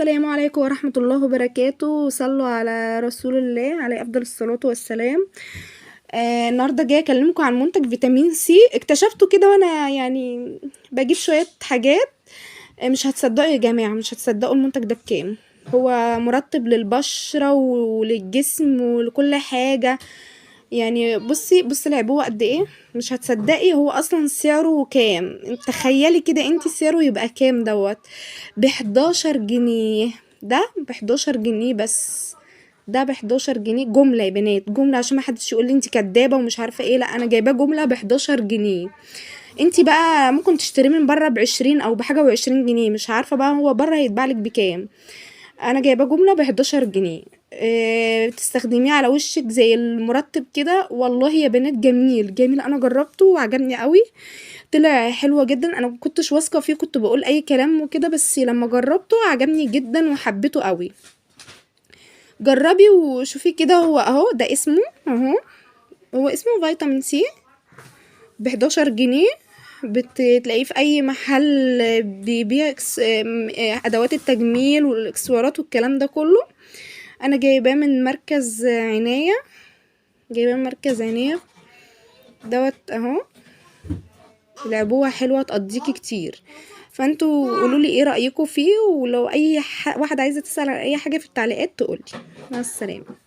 السلام عليكم ورحمة الله وبركاته. صلوا على رسول الله عليه أفضل الصلاة والسلام. النهاردة جاية أكلمكم عن منتج فيتامين سي اكتشفته كده وأنا يعني بجيب شوية حاجات. مش هتصدقوا يا جماعة، مش هتصدقوا المنتج ده بكام. هو مرطب للبشرة وللجسم ولكل حاجة. يعني بصي العبوة قد ايه، مش هتصدقي. هو اصلا سعره كام؟ تخيلي كده انتي سعره يبقى كام دوت ب11 جنيه. ده ب11 جنيه بس. ده ب11 جنيه جملة يا بنات، جملة عشان ما حدش يقول لي انتي كدابة ومش عارفة ايه. لا، انا جايباه جملة ب11 جنيه. انتي بقى ممكن تشتريه من بره ب20 او بحاجة و20 جنيه، مش عارفة بقى هو بره هيتباعلك بكام. انا جايباه جمله ب11 جنيه. تستخدميه على وشك زي المرطب كده. والله يا بنات جميل جميل، انا جربته وعجبني قوي. طلع حلوة جدا. انا مكنتش واثقه فيه، كنت بقول اي كلام وكده، بس لما جربته عجبني جدا وحبيته قوي. جربي وشوفي كده. هو اهو ده اسمه اهو. هو اسمه فيتامين سي ب11 جنيه. بتلاقيه في اي محل بيبيع ادوات التجميل والاكسسوارات والكلام ده كله. انا جايباه من مركز عناية. جايباه من مركز عناية دوت اهو. العبوة حلوة تقضيكي كتير. فانتوا قولولي ايه رأيكم فيه، ولو اي واحد عايزة تسأل عن اي حاجة في التعليقات تقولي. مع السلامة.